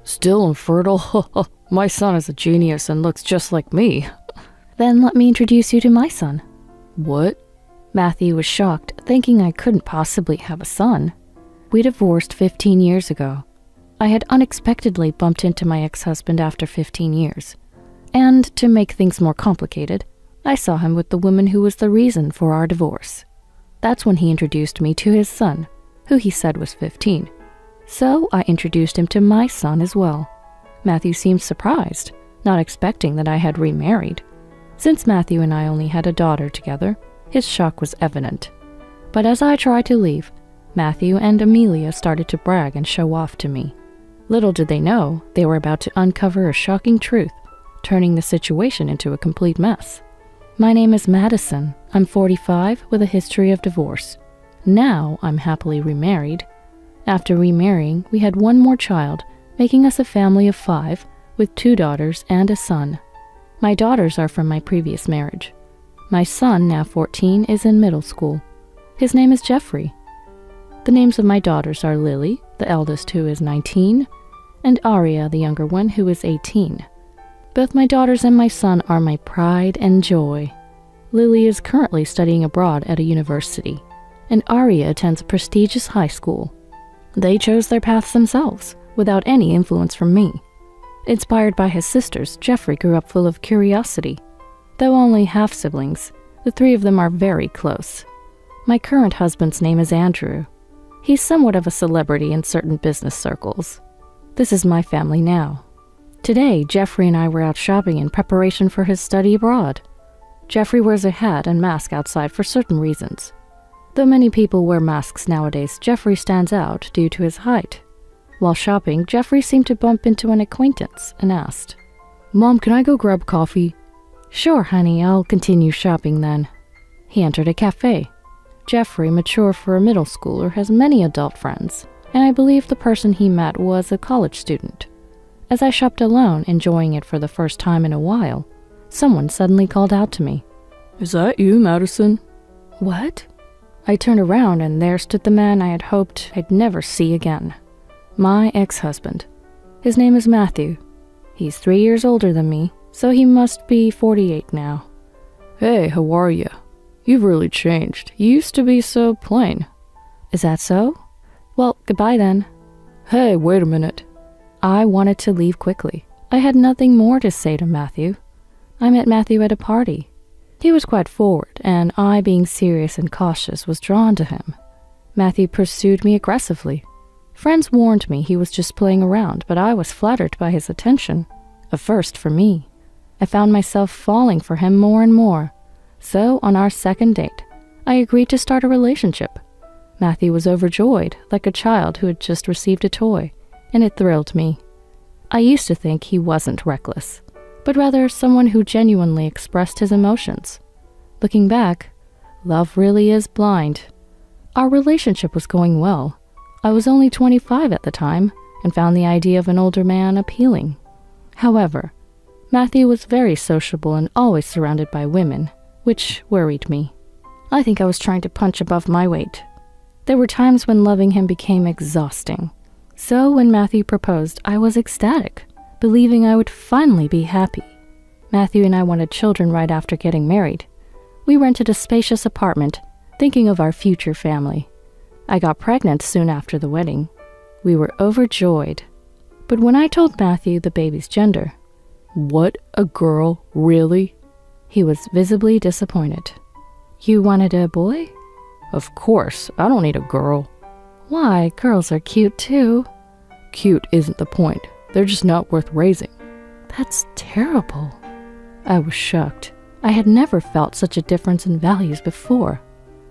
Still infertile? My son is a genius and looks just like me. Then let me introduce you to my son. What? Matthew was shocked, thinking I couldn't possibly have a son. We divorced 15 years ago. I had unexpectedly bumped into my ex-husband after 15 years. And to make things more complicated, I saw him with the woman who was the reason for our divorce. That's when he introduced me to his son, who he said was 15. So I introduced him to my son as well. Matthew seemed surprised, not expecting that I had remarried. Since Matthew and I only had a daughter together, his shock was evident. But as I tried to leave, Matthew and Amelia started to brag and show off to me. Little did they know, they were about to uncover a shocking truth, turning the situation into a complete mess. My name is Madison. I'm 45 with a history of divorce. Now I'm happily remarried. After remarrying, we had one more child, making us a family of 5 with 2 daughters and a son. My daughters are from my previous marriage. My son, now 14, is in middle school. His name is Jeffrey. The names of my daughters are Lily, the eldest, who is 19, and Aria, the younger one, who is 18. Both my daughters and my son are my pride and joy. Lily is currently studying abroad at a university, and Aria attends a prestigious high school. They chose their paths themselves, without any influence from me. Inspired by his sisters, Jeffrey grew up full of curiosity. Though only half-siblings, the 3 of them are very close. My current husband's name is Andrew. He's somewhat of a celebrity in certain business circles. This is my family now. Today, Jeffrey and I were out shopping in preparation for his study abroad. Jeffrey wears a hat and mask outside for certain reasons. Though many people wear masks nowadays, Jeffrey stands out due to his height. While shopping, Jeffrey seemed to bump into an acquaintance and asked, "Mom, can I go grab coffee?" "Sure, honey, I'll continue shopping then." He entered a cafe. Jeffrey, mature for a middle schooler, has many adult friends, and I believe the person he met was a college student. As I shopped alone, enjoying it for the first time in a while, someone suddenly called out to me. Is that you, Madison? What? I turned around and there stood the man I had hoped I'd never see again. My ex-husband. His name is Matthew. He's 3 years older than me, so he must be 48 now. Hey, how are you? You've really changed. You used to be so plain. Is that so? Well, goodbye then. Hey, wait a minute. I wanted to leave quickly. I had nothing more to say to Matthew. I met Matthew at a party. He was quite forward, and I, being serious and cautious, was drawn to him. Matthew pursued me aggressively. Friends warned me he was just playing around, but I was flattered by his attention. A first for me. I found myself falling for him more and more. So, on our second date, I agreed to start a relationship. Matthew was overjoyed, like a child who had just received a toy, and it thrilled me. I used to think he wasn't reckless, but rather someone who genuinely expressed his emotions. Looking back, love really is blind. Our relationship was going well. I was only 25 at the time, and found the idea of an older man appealing. However, Matthew was very sociable and always surrounded by women, which worried me. I think I was trying to punch above my weight. There were times when loving him became exhausting. So when Matthew proposed, I was ecstatic, believing I would finally be happy. Matthew and I wanted children right after getting married. We rented a spacious apartment, thinking of our future family. I got pregnant soon after the wedding. We were overjoyed. But when I told Matthew the baby's gender, "What, a girl, really?" he was visibly disappointed. "You wanted a boy?" "Of course, I don't need a girl." "Why, girls are cute too." "Cute isn't the point. They're just not worth raising." "That's terrible." I was shocked. I had never felt such a difference in values before.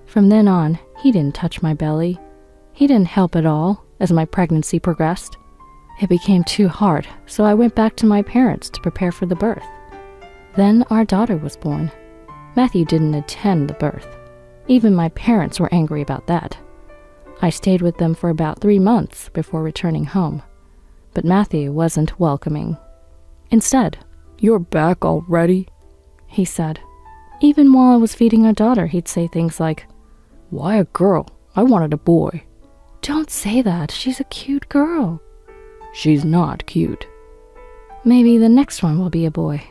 From then on, he didn't touch my belly. He didn't help at all as my pregnancy progressed. It became too hard, so I went back to my parents to prepare for the birth. Then our daughter was born. Matthew didn't attend the birth. Even my parents were angry about that. I stayed with them for about 3 months before returning home. But Matthew wasn't welcoming. Instead, "You're back already?" he said. Even while I was feeding our daughter, he'd say things like, "Why a girl? I wanted a boy." "Don't say that. She's a cute girl." She's not cute. Maybe the next one will be a boy.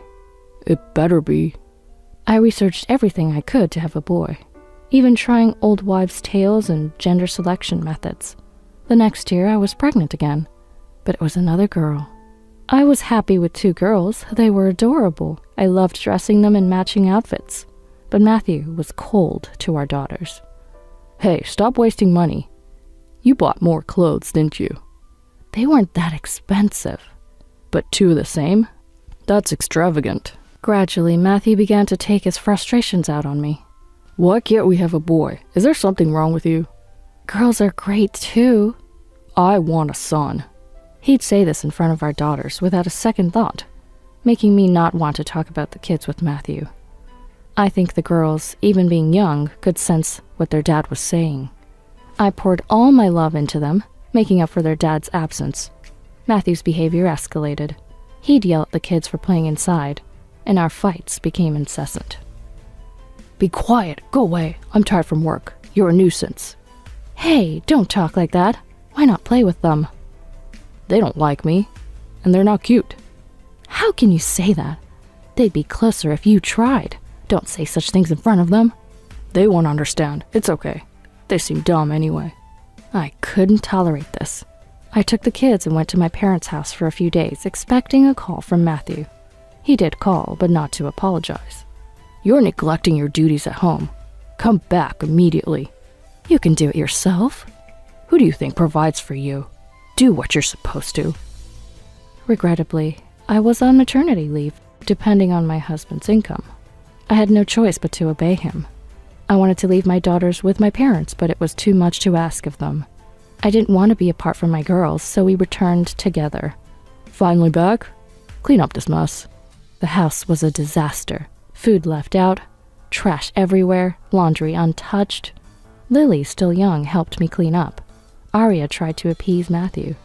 It better be. I researched everything I could to have a boy, even trying old wives' tales and gender selection methods. The next year I was pregnant again, but it was another girl. I was happy with 2 girls. They were adorable. I loved dressing them in matching outfits. But Matthew was cold to our daughters. Hey, stop wasting money. You bought more clothes, didn't you? They weren't that expensive. But 2 of the same? That's extravagant. Gradually, Matthew began to take his frustrations out on me. Why can't we have a boy? Is there something wrong with you? Girls are great too. I want a son. He'd say this in front of our daughters without a second thought, making me not want to talk about the kids with Matthew. I think the girls, even being young, could sense what their dad was saying. I poured all my love into them, making up for their dad's absence. Matthew's behavior escalated. He'd yell at the kids for playing inside, and our fights became incessant. Be quiet. Go away. I'm tired from work. You're a nuisance. Hey, don't talk like that. Why not play with them? They don't like me, and they're not cute. How can you say that? They'd be closer if you tried. Don't say such things in front of them. They won't understand. It's okay. They seem dumb anyway. I couldn't tolerate this. I took the kids and went to my parents' house for a few days, expecting a call from Matthew. He did call, but not to apologize. You're neglecting your duties at home. Come back immediately. You can do it yourself. Who do you think provides for you? Do what you're supposed to. Regrettably, I was on maternity leave, depending on my husband's income. I had no choice but to obey him. I wanted to leave my daughters with my parents, but it was too much to ask of them. I didn't want to be apart from my girls, so we returned together. Finally back? Clean up this mess. The house was a disaster. Food left out, trash everywhere, laundry untouched. Lily, still young, helped me clean up. Arya tried to appease Matthew.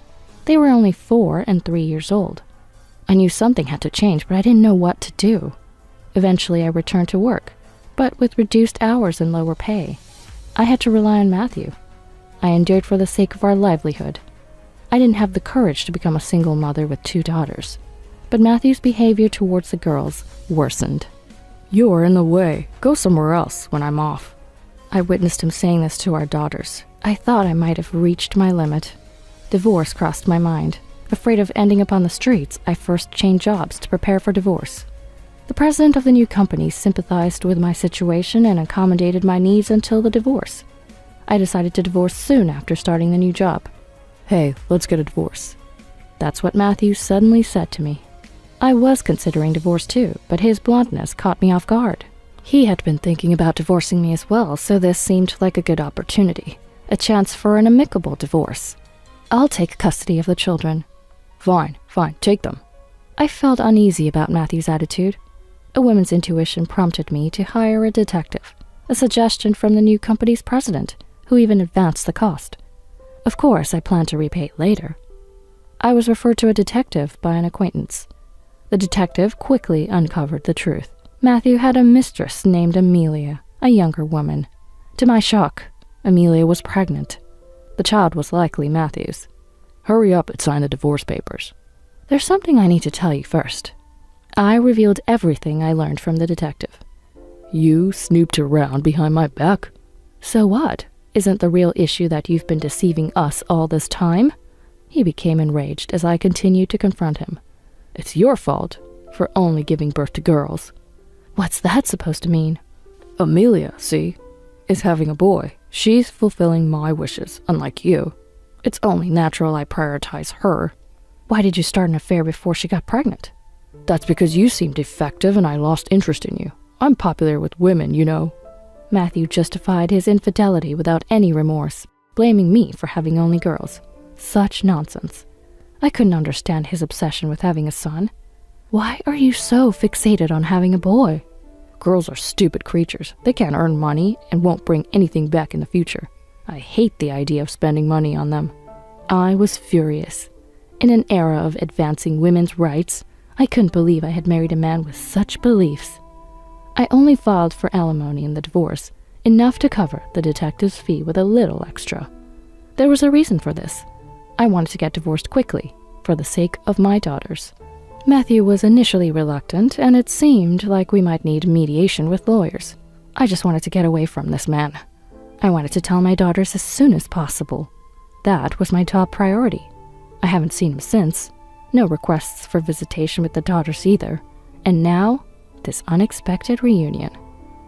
They were only 4 and 3 years old. I knew something had to change, but I didn't know what to do. Eventually, I returned to work, but with reduced hours and lower pay. I had to rely on Matthew. I endured for the sake of our livelihood. I didn't have the courage to become a single mother with 2 daughters, but Matthew's behavior towards the girls worsened. You're in the way. Go somewhere else when I'm off. I witnessed him saying this to our daughters. I thought I might have reached my limit. Divorce crossed my mind. Afraid of ending up on the streets, I first changed jobs to prepare for divorce. The president of the new company sympathized with my situation and accommodated my needs until the divorce. I decided to divorce soon after starting the new job. Hey, let's get a divorce. That's what Matthew suddenly said to me. I was considering divorce too, but his bluntness caught me off guard. He had been thinking about divorcing me as well, so this seemed like a good opportunity. A chance for an amicable divorce. I'll take custody of the children. Fine, take them. I felt uneasy about Matthew's attitude. A woman's intuition prompted me to hire a detective, a suggestion from the new company's president, who even advanced the cost. Of course, I planned to repay it later. I was referred to a detective by an acquaintance. The detective quickly uncovered the truth. Matthew had a mistress named Amelia, a younger woman. To my shock, Amelia was pregnant. The child was likely Matthew's. Hurry up and sign the divorce papers. There's something I need to tell you first. I revealed everything I learned from the detective. You snooped around behind my back? So what? Isn't the real issue that you've been deceiving us all this time? He became enraged as I continued to confront him. It's your fault for only giving birth to girls. What's that supposed to mean? Amelia, see, is having a boy. She's fulfilling my wishes, unlike you. It's only natural I prioritize her. Why did you start an affair before she got pregnant? That's because you seemed defective and I lost interest in you. I'm popular with women, you know. Matthew justified his infidelity without any remorse, blaming me for having only girls. Such nonsense. I couldn't understand his obsession with having a son. Why are you so fixated on having a boy? Girls are stupid creatures. They can't earn money and won't bring anything back in the future. I hate the idea of spending money on them. I was furious. In an era of advancing women's rights, I couldn't believe I had married a man with such beliefs. I only filed for alimony in the divorce, enough to cover the detective's fee with a little extra. There was a reason for this. I wanted to get divorced quickly. for the sake of my daughters. Matthew was initially reluctant, and it seemed like we might need mediation with lawyers. I just wanted to get away from this man. I wanted to tell my daughters as soon as possible. That was my top priority. I haven't seen him since. No requests for visitation with the daughters either. And now, this unexpected reunion.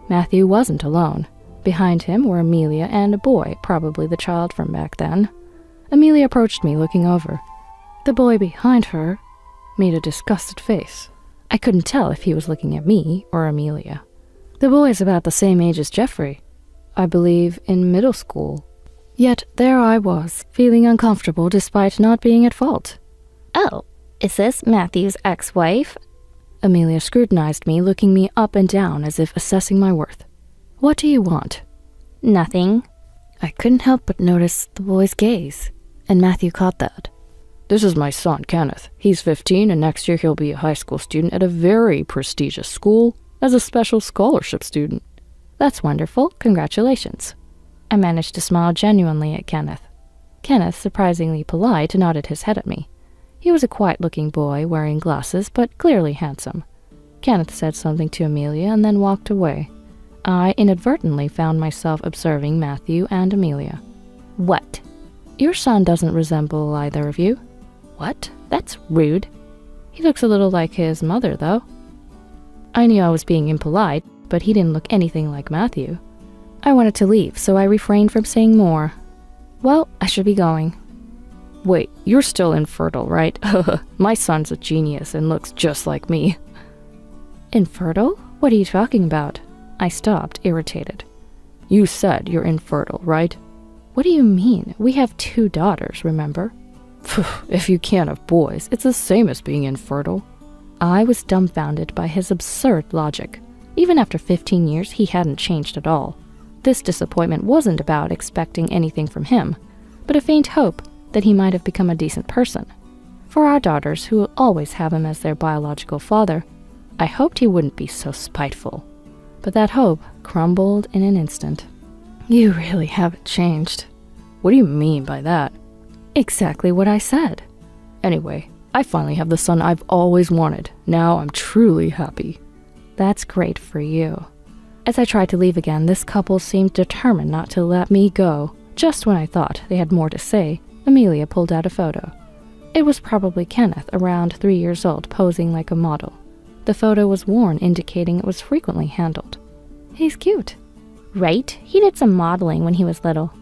Matthew wasn't alone. Behind him were Amelia and a boy, probably the child from back then. Amelia approached me, looking over. The boy behind her made a disgusted face. I couldn't tell if he was looking at me or Amelia. The boy is about the same age as Jeffrey. I believe in middle school. Yet there I was, feeling uncomfortable despite not being at fault. Oh, is this Matthew's ex-wife? Amelia scrutinized me, looking me up and down as if assessing my worth. What do you want? Nothing. I couldn't help but notice the boy's gaze, and Matthew caught that. This is my son, Kenneth. He's 15, and next year he'll be a high school student at a very prestigious school as a special scholarship student. That's wonderful. Congratulations. I managed to smile genuinely at Kenneth. Kenneth, surprisingly polite, nodded his head at me. He was a quiet-looking boy, wearing glasses, but clearly handsome. Kenneth said something to Amelia and then walked away. I inadvertently found myself observing Matthew and Amelia. What? Your son doesn't resemble either of you. What? That's rude. He looks a little like his mother, though. I knew I was being impolite, but he didn't look anything like Matthew. I wanted to leave, so I refrained from saying more. Well, I should be going. Wait, you're still infertile, right? My son's a genius and looks just like me. Infertile? What are you talking about? I stopped, irritated. You said you're infertile, right? What do you mean? We have 2 daughters, remember? If you can't have boys, it's the same as being infertile. I was dumbfounded by his absurd logic. Even after 15 years, he hadn't changed at all. This disappointment wasn't about expecting anything from him, but a faint hope that he might have become a decent person. For our daughters, who will always have him as their biological father, I hoped he wouldn't be so spiteful. But that hope crumbled in an instant. You really haven't changed. What do you mean by that? Exactly what I said. Anyway, I finally have the son I've always wanted. Now I'm truly happy. That's great for you. As I tried to leave again, this couple seemed determined not to let me go. Just when I thought they had more to say, Amelia pulled out a photo. It was probably Kenneth, around 3 years old, posing like a model. The photo was worn, indicating it was frequently handled. He's cute. Right? He did some modeling when he was little.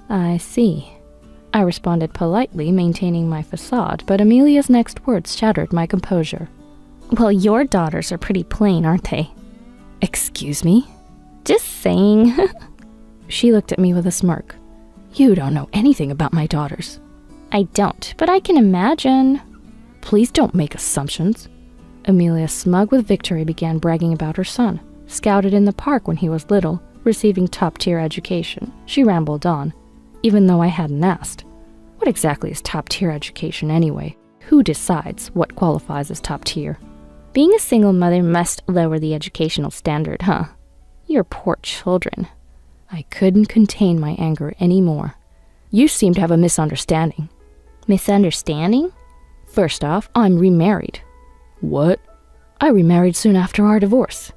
I see. I responded politely, maintaining my facade, but Amelia's next words shattered my composure. Well, your daughters are pretty plain, aren't they? Excuse me? Just saying. She looked at me with a smirk. You don't know anything about my daughters. I don't, but I can imagine. Please don't make assumptions. Amelia, smug with victory, began bragging about her son. Scouted in the park when he was little, receiving top-tier education. She rambled on, even though I hadn't asked. What exactly is top-tier education anyway? Who decides what qualifies as top-tier? Being a single mother must lower the educational standard, huh? Your poor children. I couldn't contain my anger anymore. You seem to have a misunderstanding. Misunderstanding? First off, I'm remarried. What? I remarried soon after our divorce.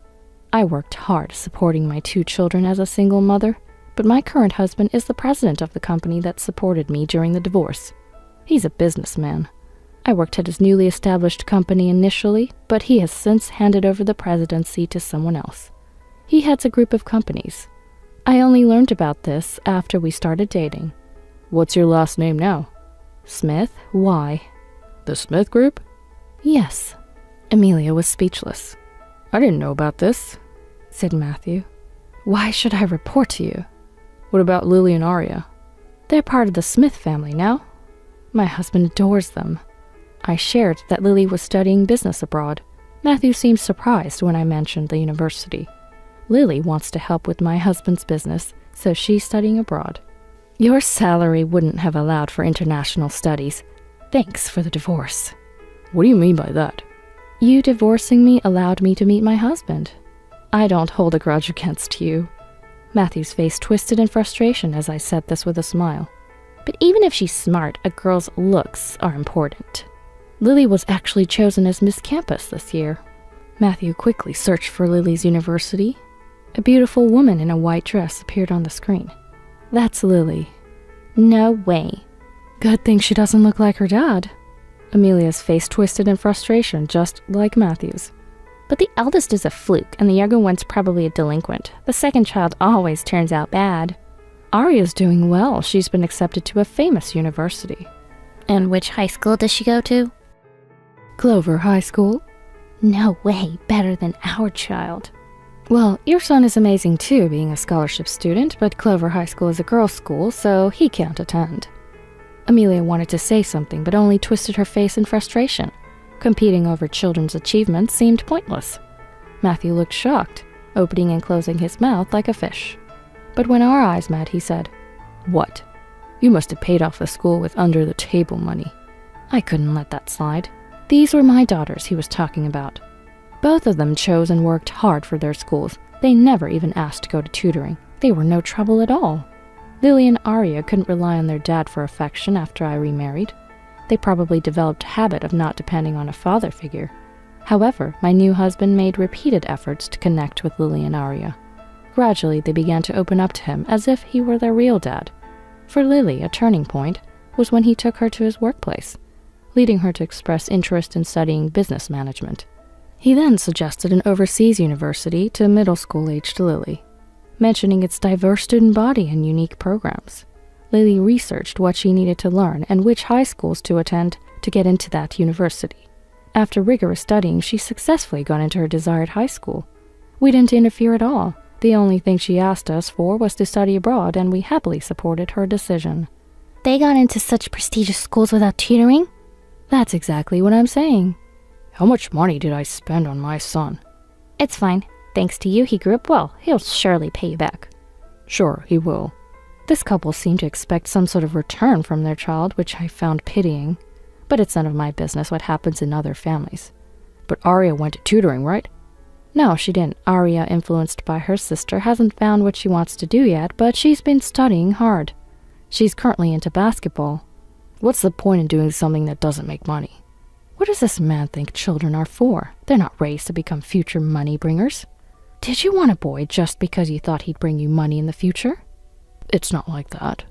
I worked hard supporting my 2 children as a single mother, but my current husband is the president of the company that supported me during the divorce. He's a businessman. I worked at his newly established company initially, but he has since handed over the presidency to someone else. He heads a group of companies. I only learned about this after we started dating. What's your last name now? Smith. Why? The Smith Group? Yes. Amelia was speechless. I didn't know about this, said Matthew. Why should I report to you? What about Lily and Aria? They're part of the Smith family now. My husband adores them. I shared that Lily was studying business abroad. Matthew seemed surprised when I mentioned the university. Lily wants to help with my husband's business, so she's studying abroad. Your salary wouldn't have allowed for international studies. Thanks for the divorce. What do you mean by that? You divorcing me allowed me to meet my husband. I don't hold a grudge against you. Matthew's face twisted in frustration as I said this with a smile. But even if she's smart, a girl's looks are important. Lily was actually chosen as Miss Campus this year. Matthew quickly searched for Lily's university. A beautiful woman in a white dress appeared on the screen. That's Lily. No way. Good thing she doesn't look like her dad. Amelia's face twisted in frustration, just like Matthew's. But the eldest is a fluke, and the younger one's probably a delinquent. The second child always turns out bad. Aria's doing well. She's been accepted to a famous university. And which high school does she go to? Clover High School. No way, better than our child. Well, your son is amazing too, being a scholarship student, but Clover High School is a girls' school, so he can't attend. Amelia wanted to say something, but only twisted her face in frustration. Competing over children's achievements seemed pointless. Matthew looked shocked, opening and closing his mouth like a fish. But when our eyes met, he said, "What? You must have paid off the school with under-the-table money." I couldn't let that slide. These were my daughters he was talking about. Both of them chose and worked hard for their schools. They never even asked to go to tutoring. They were no trouble at all. Lily and Aria couldn't rely on their dad for affection after I remarried. They probably developed a habit of not depending on a father figure. However, my new husband made repeated efforts to connect with Lily and Aria. Gradually, they began to open up to him as if he were their real dad. For Lily, a turning point was when he took her to his workplace, leading her to express interest in studying business management. He then suggested an overseas university to middle school-aged Lily, mentioning its diverse student body and unique programs. Lily researched what she needed to learn and which high schools to attend to get into that university. After rigorous studying, she successfully got into her desired high school. We didn't interfere at all. The only thing she asked us for was to study abroad, and we happily supported her decision. They got into such prestigious schools without tutoring? That's exactly what I'm saying. How much money did I spend on my son? It's fine. Thanks to you, he grew up well. He'll surely pay you back. Sure, he will. This couple seemed to expect some sort of return from their child, which I found pitying. But it's none of my business what happens in other families. But Aria went to tutoring, right? No, she didn't. Aria, influenced by her sister, hasn't found what she wants to do yet, but she's been studying hard. She's currently into basketball. What's the point in doing something that doesn't make money? What does this man think children are for? They're not raised to become future money bringers. Did you want a boy just because you thought he'd bring you money in the future? It's not like that.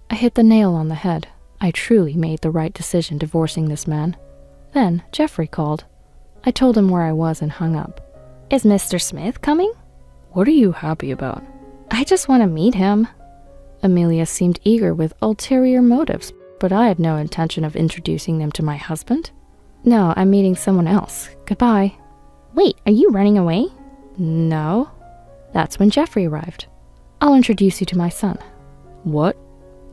I hit the nail on the head. I truly made the right decision divorcing this man. Then Jeffrey called. I told him where I was and hung up. Is Mr. Smith coming? What are you happy about? I just want to meet him. Amelia seemed eager with ulterior motives, but I had no intention of introducing them to my husband. No, I'm meeting someone else. Goodbye. Wait, are you running away? No. That's when Jeffrey arrived. I'll introduce you to my son. What?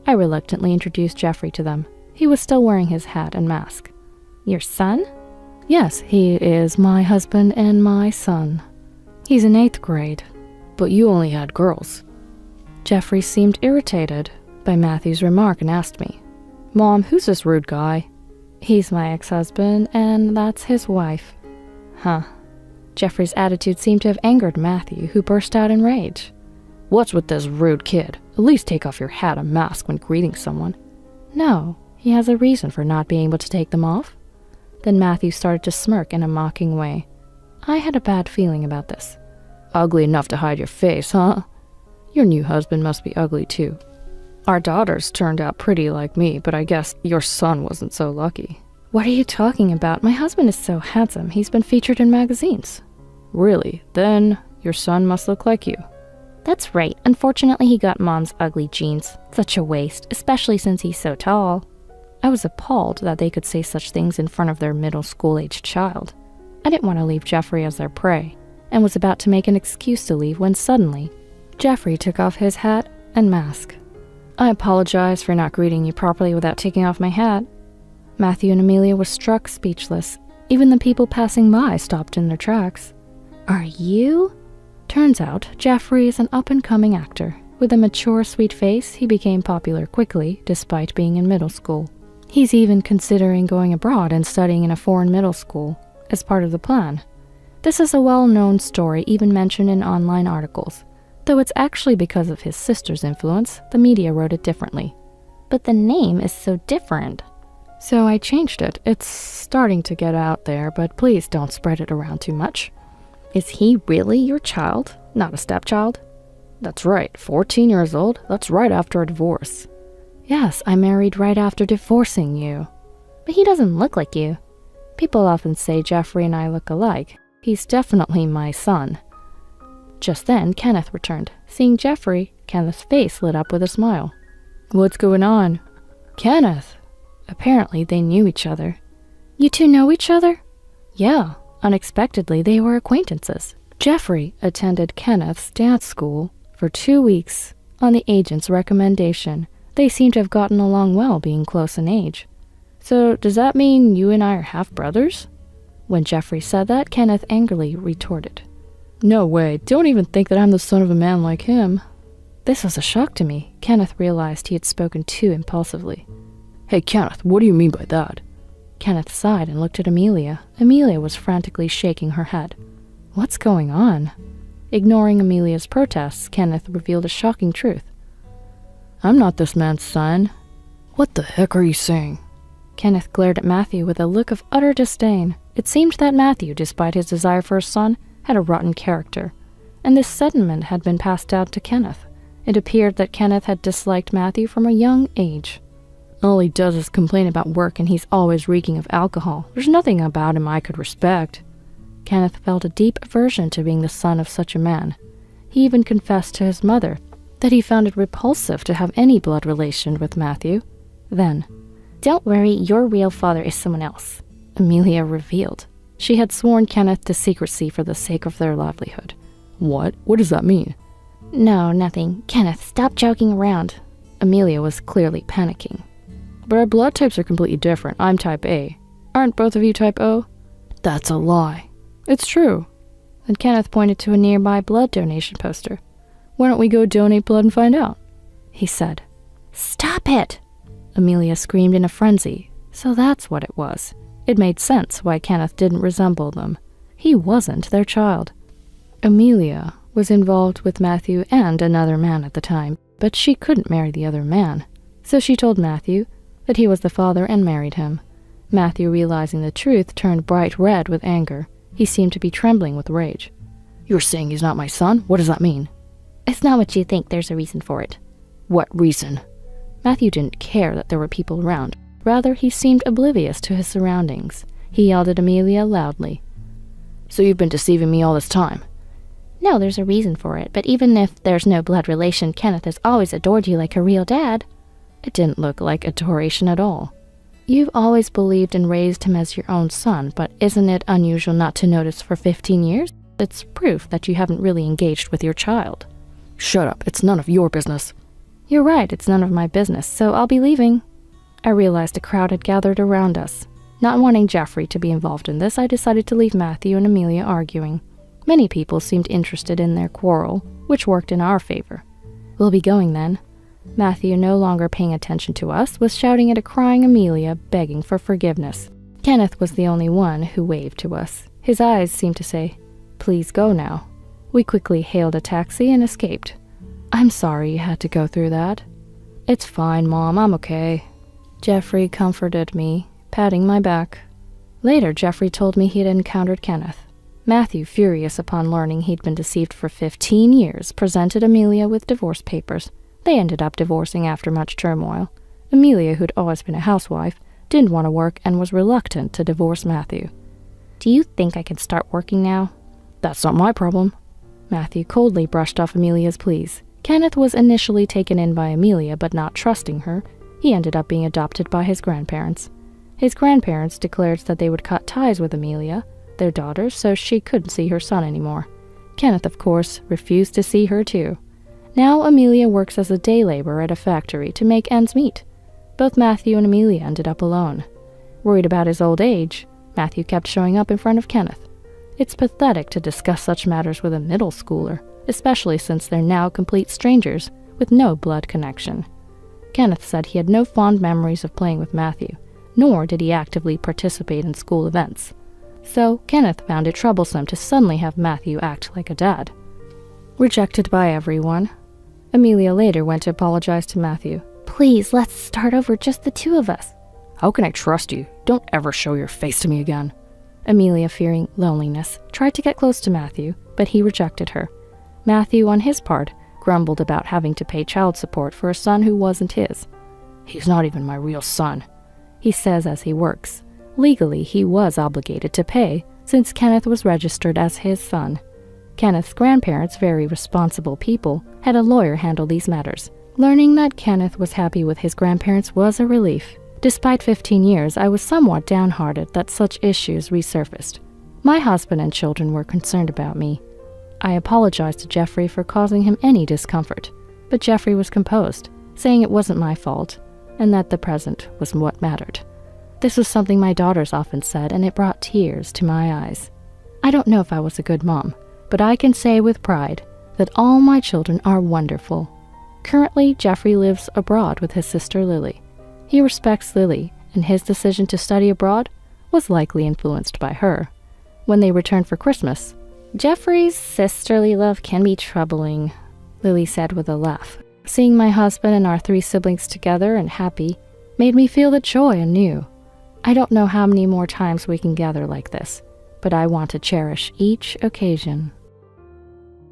I reluctantly introduced Jeffrey to them. He was still wearing his hat and mask. Your son? Yes, he is my husband and my son. He's in 8th grade. But you only had girls. Jeffrey seemed irritated by Matthew's remark and asked me, "Mom, who's this rude guy?" He's my ex-husband, and that's his wife. Huh. Jeffrey's attitude seemed to have angered Matthew, who burst out in rage. What's with this rude kid? At least take off your hat and mask when greeting someone. No, he has a reason for not being able to take them off. Then Matthew started to smirk in a mocking way. I had a bad feeling about this. Ugly enough to hide your face, huh? Your new husband must be ugly too. Our daughters turned out pretty like me, but I guess your son wasn't so lucky. What are you talking about? My husband is so handsome. He's been featured in magazines. Really? Then your son must look like you. That's right. Unfortunately, he got Mom's ugly genes. Such a waste, especially since he's so tall. I was appalled that they could say such things in front of their middle school-aged child. I didn't want to leave Jeffrey as their prey, and was about to make an excuse to leave when suddenly, Jeffrey took off his hat and mask. I apologize for not greeting you properly without taking off my hat. Matthew and Amelia were struck speechless. Even the people passing by stopped in their tracks. Are you? Turns out, Jeffrey is an up-and-coming actor. With a mature, sweet face, he became popular quickly, despite being in middle school. He's even considering going abroad and studying in a foreign middle school, as part of the plan. This is a well-known story, even mentioned in online articles. Though it's actually because of his sister's influence, the media wrote it differently. But the name is so different. So I changed it. It's starting to get out there, but please don't spread it around too much. Is he really your child, not a stepchild? That's right, 14 years old. That's right after a divorce. Yes, I married right after divorcing you. But he doesn't look like you. People often say Jeffrey and I look alike. He's definitely my son. Just then, Kenneth returned. Seeing Jeffrey, Kenneth's face lit up with a smile. What's going on? Kenneth! Apparently, they knew each other. You two know each other? Yeah, unexpectedly, they were acquaintances. Jeffrey attended Kenneth's dance school for 2 weeks on the agent's recommendation. They seem to have gotten along well, being close in age. So, does that mean you and I are half-brothers? When Jeffrey said that, Kenneth angrily retorted. No way, don't even think that I'm the son of a man like him. This was a shock to me. Kenneth realized he had spoken too impulsively. Hey Kenneth, what do you mean by that? Kenneth sighed and looked at Amelia. Amelia was frantically shaking her head. What's going on? Ignoring Amelia's protests, Kenneth revealed a shocking truth. I'm not this man's son. What the heck are you saying? Kenneth glared at Matthew with a look of utter disdain. It seemed that Matthew, despite his desire for a son, had a rotten character, and this sentiment had been passed down to Kenneth. It appeared that Kenneth had disliked Matthew from a young age. All he does is complain about work, and he's always reeking of alcohol. There's nothing about him I could respect. Kenneth felt a deep aversion to being the son of such a man. He even confessed to his mother that he found it repulsive to have any blood relation with Matthew. Then, don't worry, your real father is someone else, Amelia revealed. She had sworn Kenneth to secrecy for the sake of their livelihood. What? What does that mean? No, nothing. Kenneth, stop joking around. Amelia was clearly panicking. But our blood types are completely different. I'm type A. Aren't both of you type O? That's a lie. It's true. Then Kenneth pointed to a nearby blood donation poster. Why don't we go donate blood and find out? He said. Stop it! Amelia screamed in a frenzy. So that's what it was. It made sense why Kenneth didn't resemble them. He wasn't their child. Amelia was involved with Matthew and another man at the time, but she couldn't marry the other man. So she told Matthew that he was the father and married him. Matthew, realizing the truth, turned bright red with anger. He seemed to be trembling with rage. You're saying he's not my son? What does that mean? It's not what you think. There's a reason for it. What reason? Matthew didn't care that there were people around. Rather, he seemed oblivious to his surroundings. He yelled at Amelia loudly. So you've been deceiving me all this time? No, there's a reason for it, but even if there's no blood relation, Kenneth has always adored you like a real dad. It didn't look like adoration at all. You've always believed and raised him as your own son, but isn't it unusual not to notice for 15 years? It's proof that you haven't really engaged with your child. Shut up, it's none of your business. You're right, it's none of my business, so I'll be leaving. I realized a crowd had gathered around us. Not wanting Jeffrey to be involved in this, I decided to leave Matthew and Amelia arguing. Many people seemed interested in their quarrel, which worked in our favor. We'll be going then. Matthew, no longer paying attention to us, was shouting at a crying Amelia, begging for forgiveness. Kenneth was the only one who waved to us. His eyes seemed to say, "Please go now." We quickly hailed a taxi and escaped. I'm sorry you had to go through that. It's fine, Mom, I'm okay. Jeffrey comforted me, patting my back. Later, Jeffrey told me he had encountered Kenneth. Matthew, furious upon learning he'd been deceived for 15 years, presented Amelia with divorce papers. They ended up divorcing after much turmoil. Amelia, who'd always been a housewife, didn't want to work and was reluctant to divorce Matthew. Do you think I can start working now? That's not my problem. Matthew coldly brushed off Amelia's pleas. Kenneth was initially taken in by Amelia, but not trusting her, he ended up being adopted by his grandparents. His grandparents declared that they would cut ties with Amelia, their daughter, so she couldn't see her son anymore. Kenneth, of course, refused to see her too. Now Amelia works as a day laborer at a factory to make ends meet. Both Matthew and Amelia ended up alone. Worried about his old age, Matthew kept showing up in front of Kenneth. It's pathetic to discuss such matters with a middle schooler, especially since they're now complete strangers with no blood connection. Kenneth said he had no fond memories of playing with Matthew, nor did he actively participate in school events. So Kenneth found it troublesome to suddenly have Matthew act like a dad. Rejected by everyone, Amelia later went to apologize to Matthew. Please, let's start over, just the two of us. How can I trust you? Don't ever show your face to me again. Amelia, fearing loneliness, tried to get close to Matthew, but he rejected her. Matthew, on his part, grumbled about having to pay child support for a son who wasn't his. He's not even my real son, he says as he works. Legally, he was obligated to pay, since Kenneth was registered as his son. Kenneth's grandparents, very responsible people, had a lawyer handle these matters. Learning that Kenneth was happy with his grandparents was a relief. Despite 15 years, I was somewhat downhearted that such issues resurfaced. My husband and children were concerned about me. I apologized to Jeffrey for causing him any discomfort, but Jeffrey was composed, saying it wasn't my fault, and that the present was what mattered. This was something my daughters often said, and it brought tears to my eyes. I don't know if I was a good mom, but I can say with pride that all my children are wonderful. Currently, Jeffrey lives abroad with his sister Lily. He respects Lily, and his decision to study abroad was likely influenced by her. When they returned for Christmas, Jeffrey's sisterly love can be troubling, Lily said with a laugh. Seeing my husband and our 3 siblings together and happy made me feel the joy anew. I don't know how many more times we can gather like this, but I want to cherish each occasion.